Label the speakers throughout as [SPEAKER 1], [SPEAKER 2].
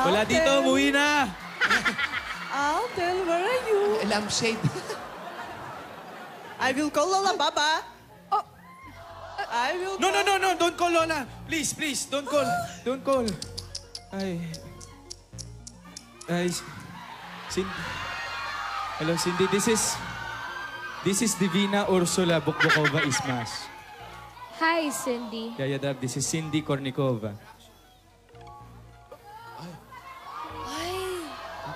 [SPEAKER 1] Wala dito, umuwi na.
[SPEAKER 2] Alden, where are you?
[SPEAKER 3] Lampshade.
[SPEAKER 2] I will call Lola Baba.
[SPEAKER 4] Oh.
[SPEAKER 2] I will
[SPEAKER 1] No, don't call Lola. Please, don't call. Don't call. Ay, Cindy. Hello, Cindy. This is Divina Ursula Bukbukova Ismas.
[SPEAKER 4] Hi, Cindy.
[SPEAKER 1] Yeah, Dab. This is Cindy Kornikova.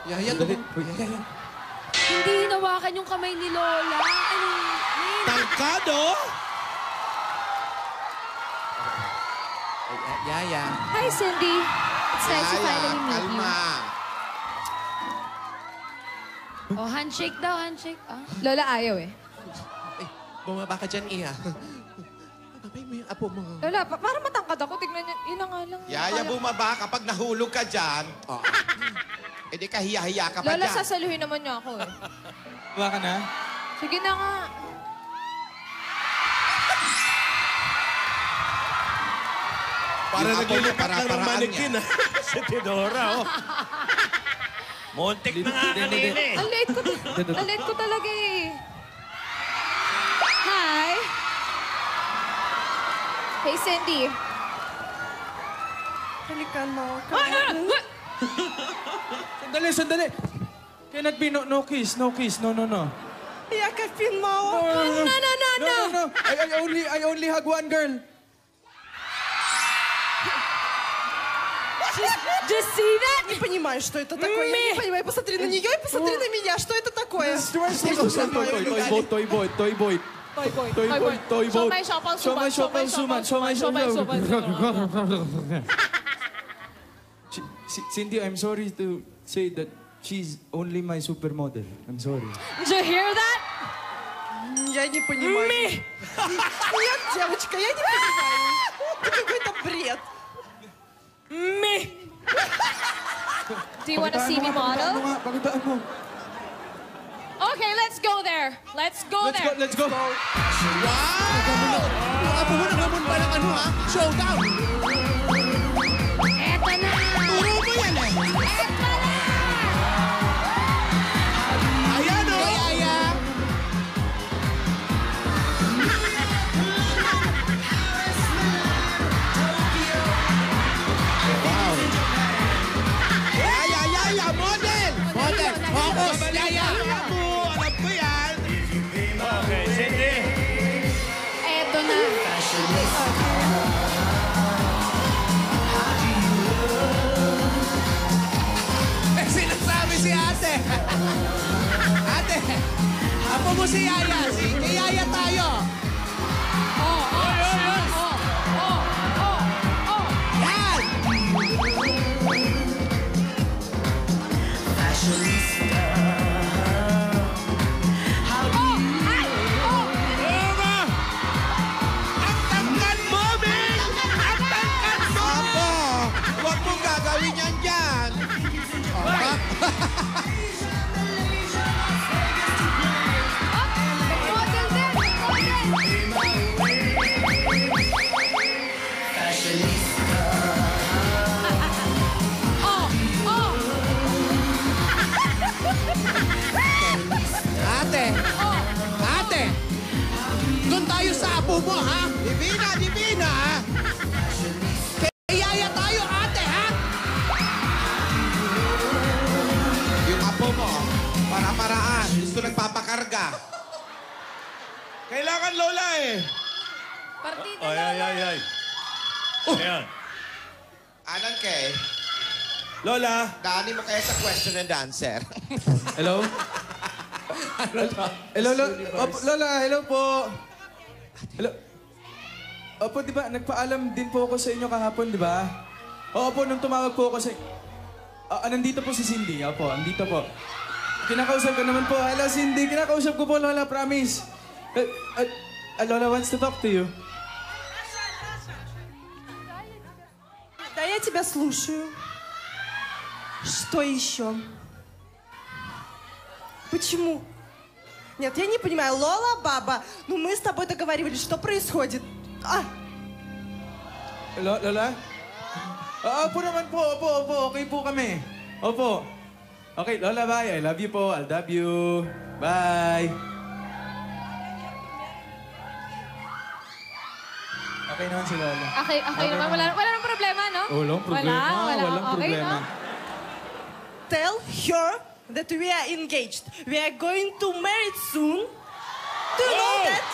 [SPEAKER 3] Yaya,
[SPEAKER 4] Hindi hinawakan yung kamay ni Lola.
[SPEAKER 3] Tangkado? Yaya.
[SPEAKER 4] Hi, Cindy. It's nice to finally meet you.
[SPEAKER 3] Kalma.
[SPEAKER 4] Oh, handshake daw, handshake. Ah. Lola, ayaw eh.
[SPEAKER 3] Ay, bumaba ka dyan, Iha. Babay mo yung apo mo.
[SPEAKER 4] Lola, para matangkad ako. Tignan niyo, yun na nga lang.
[SPEAKER 5] Yaya, bumaba kapag nahulog ka dyan. Oh. E di ka hiya-hiya ka pa
[SPEAKER 4] Lola,
[SPEAKER 5] dyan.
[SPEAKER 4] sasaluhin naman niya ako eh.
[SPEAKER 1] Baka na?
[SPEAKER 4] Sige na nga.
[SPEAKER 6] Para naglilipat lang ng
[SPEAKER 5] para-paraan
[SPEAKER 6] manikin, ha? Si Teodora, oh. Montek na nga kanina eh.
[SPEAKER 4] Ang late ko talaga eh. Hi. Hey, Cindy.
[SPEAKER 2] Halika na.
[SPEAKER 1] Sandali. Cannot be no kiss. No.
[SPEAKER 2] Yakapin mo.
[SPEAKER 1] No. I only hug one girl.
[SPEAKER 4] Just see that?
[SPEAKER 2] Не понимаю, что это такое. Я не понимаю. Посмотри на нее и посмотри на меня. Что это такое?
[SPEAKER 1] Toy boy.
[SPEAKER 4] Show my shopal suman. Show my shopal.
[SPEAKER 1] Cindy, I'm sorry to say that she's only my supermodel. I'm sorry.
[SPEAKER 4] Did you hear that?
[SPEAKER 2] Я не понимаю. Нет, девочка, я не понимаю. Это какой-то бред.
[SPEAKER 4] Do you want to see me model?
[SPEAKER 1] Pakitaan mo.
[SPEAKER 4] Okay, let's go there. Let's go.
[SPEAKER 3] Wow! Yung apo mo nagamon pa ng ano, ha? Showdown!
[SPEAKER 4] Eto na!
[SPEAKER 3] Turo mo yan, eh!
[SPEAKER 4] Eto na!
[SPEAKER 3] Ayan, o! Yaya! Wow! Yaya! Model! Focus! Yaya!
[SPEAKER 5] Alam ko yan.
[SPEAKER 6] Okay, Cindy.
[SPEAKER 4] Eto na.
[SPEAKER 3] Sinasabi si ate. Ate, apo mo si Yaya. Kay Yaya tayo. Yan!
[SPEAKER 5] Ang tangkad mo, Ming! Ang tangkad mo!
[SPEAKER 3] Apo!
[SPEAKER 5] Huwag mong gagawin yan dyan.
[SPEAKER 4] Model din!
[SPEAKER 3] Ate! Doon tayo sa apo mo, ha?
[SPEAKER 5] Divina, ha?
[SPEAKER 3] Kay Yaya tayo, ate, ha?
[SPEAKER 5] Yung apo mo, para-paraan. Gusto nagpapakarga. Kailangan Lola eh.
[SPEAKER 4] Partida
[SPEAKER 6] Ay. Ayan.
[SPEAKER 5] Anan kay?
[SPEAKER 6] Lola.
[SPEAKER 5] Daanin mo kaya sa question and answer.
[SPEAKER 1] Hello? Hello, Lola, hello po. Hello. Opo, di ba, nagpaalam din po ako sa inyo kahapon, di ba? Opo, nung tumawag po ako sa... nandito po si Cindy. Opo, andito po. Kinakausap ko naman po. Hello, Cindy. Kinakausap ko po, Lola, promise. Lola wants to talk to you.
[SPEAKER 2] Да, я тебя слушаю. Что еще? Почему? Нет, я не понимаю. Лола, баба, ну мы с тобой договаривались, что происходит?
[SPEAKER 1] Lola? Opo naman po, opo. Okay po kami. Opo. Okay, Lola, bye. I love you po. I love you. Bye. Okay naman si Lola.
[SPEAKER 4] Okay naman. Wala nang problema, no?
[SPEAKER 1] Walang problema. Walang
[SPEAKER 4] Okay,
[SPEAKER 1] problema.
[SPEAKER 4] no?
[SPEAKER 2] Tell her that we are engaged. We are going to marry soon. Do you know that?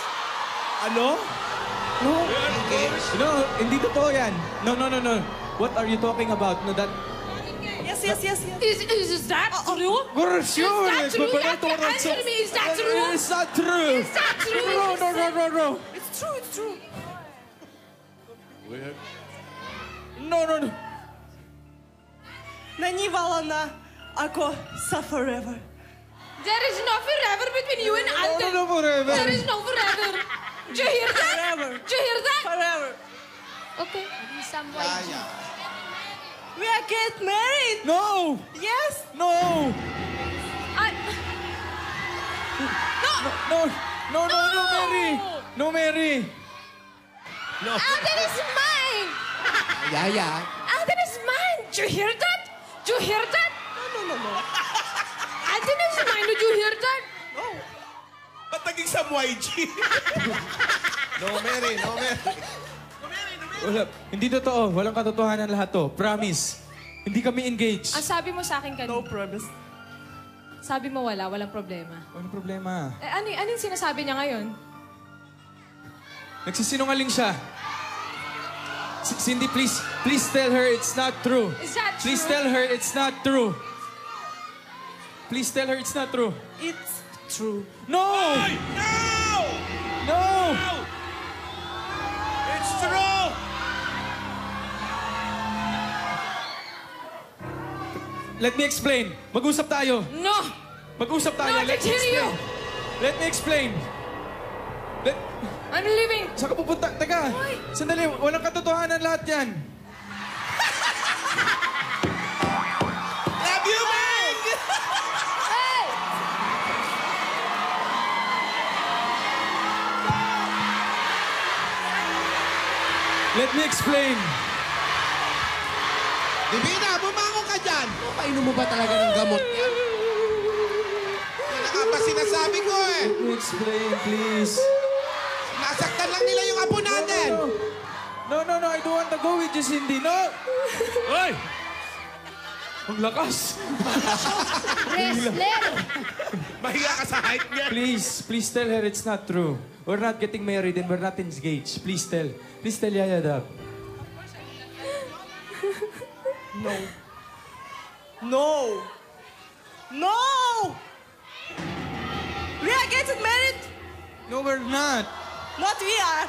[SPEAKER 1] Ano? No. No, hindi totoo yan. No. What are you talking about? No, that...
[SPEAKER 2] Yes.
[SPEAKER 4] Is that true?
[SPEAKER 1] For sure.
[SPEAKER 4] Is that true? You have to answer me. Is that true?
[SPEAKER 1] It's not true.
[SPEAKER 4] Is that true?
[SPEAKER 1] No.
[SPEAKER 2] It's true.
[SPEAKER 1] No.
[SPEAKER 2] Naniwala na ako sa forever.
[SPEAKER 4] There is no forever between you and Alden.
[SPEAKER 1] No, forever.
[SPEAKER 4] There is no forever. Do you hear that?
[SPEAKER 2] Forever.
[SPEAKER 4] Do you hear that?
[SPEAKER 2] Forever.
[SPEAKER 4] Okay. Some YG.
[SPEAKER 2] We are get married.
[SPEAKER 1] No.
[SPEAKER 2] Yes.
[SPEAKER 1] No, Mary. No, Mary.
[SPEAKER 4] Alden is mine.
[SPEAKER 3] Yaya.
[SPEAKER 4] Alden is mine. Do you hear that? Do you hear that?
[SPEAKER 2] No.
[SPEAKER 4] Alden is mine. Did you hear that?
[SPEAKER 5] Ba't naging Sam YG? No, Mary.
[SPEAKER 1] Wala. Hindi totoo. Walang katotohanan lahat to. Promise. Hindi kami engaged.
[SPEAKER 4] Ang sabi mo sa akin kanina.
[SPEAKER 2] No promise.
[SPEAKER 4] Sabi mo walang problema.
[SPEAKER 1] Walang problema.
[SPEAKER 4] Ano yung sinasabi niya ngayon?
[SPEAKER 1] Nagsisinungaling siya. Cindy, please tell her it's not true.
[SPEAKER 4] Is that
[SPEAKER 1] Please
[SPEAKER 4] true?
[SPEAKER 1] tell her it's not true. Please tell her it's not true.
[SPEAKER 2] It's true.
[SPEAKER 1] No!
[SPEAKER 6] Ay! No!
[SPEAKER 1] No!
[SPEAKER 6] It's true!
[SPEAKER 1] Let me explain. Mag-usap tayo.
[SPEAKER 4] No!
[SPEAKER 1] Mag-usap tayo.
[SPEAKER 4] No, I
[SPEAKER 1] Let
[SPEAKER 4] can
[SPEAKER 1] me
[SPEAKER 4] hear you.
[SPEAKER 1] explain. Let me explain.
[SPEAKER 4] I'm leaving.
[SPEAKER 1] Saan ka pupunta? Teka.
[SPEAKER 4] Why?
[SPEAKER 1] Sandali. Walang katotohanan lahat yan.
[SPEAKER 5] Love you, man!
[SPEAKER 4] Hey!
[SPEAKER 1] Let me explain.
[SPEAKER 5] Divina, bumangon ka dyan!
[SPEAKER 3] Painom mo ba talaga ng gamot yan?
[SPEAKER 5] Yan ang pa sinasabi ko eh.
[SPEAKER 1] Let me explain, please.
[SPEAKER 5] Nasaktan lang nila yung apo natin.
[SPEAKER 1] No. I don't want to go with you, Cindy. No!
[SPEAKER 6] Ay!
[SPEAKER 1] Ang lakas.
[SPEAKER 4] Wrestler!
[SPEAKER 5] Mahiya ka sa height niya.
[SPEAKER 1] Please tell her it's not true. We're not getting married and we're not engaged. Please tell Yaya that.
[SPEAKER 2] No. We are getting married.
[SPEAKER 1] No, we're not.
[SPEAKER 2] Not we are.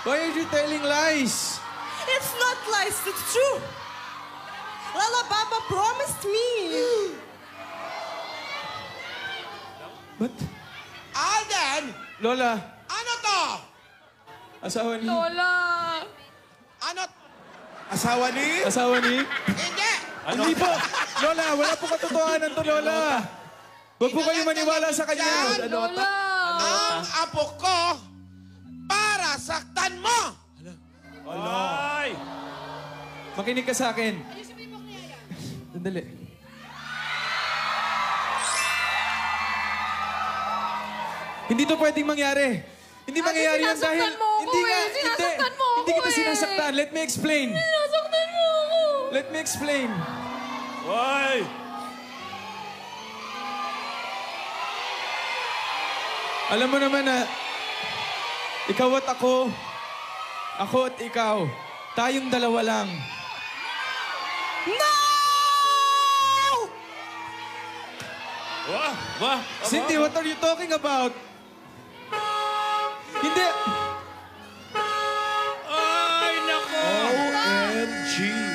[SPEAKER 1] Why are you telling lies?
[SPEAKER 2] It's not lies. It's true. Lala Baba promised me.
[SPEAKER 1] But,
[SPEAKER 5] Alden!
[SPEAKER 1] Lola,
[SPEAKER 5] Ano to?
[SPEAKER 1] asawa ni...
[SPEAKER 4] Lola!
[SPEAKER 5] Ano? Asawa ni?
[SPEAKER 1] Asawa ni...
[SPEAKER 5] Hindi!
[SPEAKER 1] Hindi po! Lola, wala po katotohanan to, Lola. Huwag po kayo maniwala sa kanya.
[SPEAKER 4] Lola!
[SPEAKER 5] Ang apo ko para saktan mo!
[SPEAKER 6] Ay!
[SPEAKER 1] Makinig ka sa akin. Sandali. Hindi to pwedeng mangyari. Hindi mangyayari yan dahil...
[SPEAKER 4] sinasaktan mo ako
[SPEAKER 1] Hindi nga,
[SPEAKER 4] eh. Sinasaktan mo
[SPEAKER 1] Hindi
[SPEAKER 4] ako
[SPEAKER 1] kita
[SPEAKER 4] eh.
[SPEAKER 1] sinasaktan. Let me explain.
[SPEAKER 4] Sinasaktan mo ako!
[SPEAKER 1] Let me explain.
[SPEAKER 6] Ay!
[SPEAKER 1] Alam mo naman na... Ikaw at ako at ikaw, tayong dalawa lang.
[SPEAKER 2] No!
[SPEAKER 6] Wah!
[SPEAKER 1] Cindy, what are you talking about? Hindi.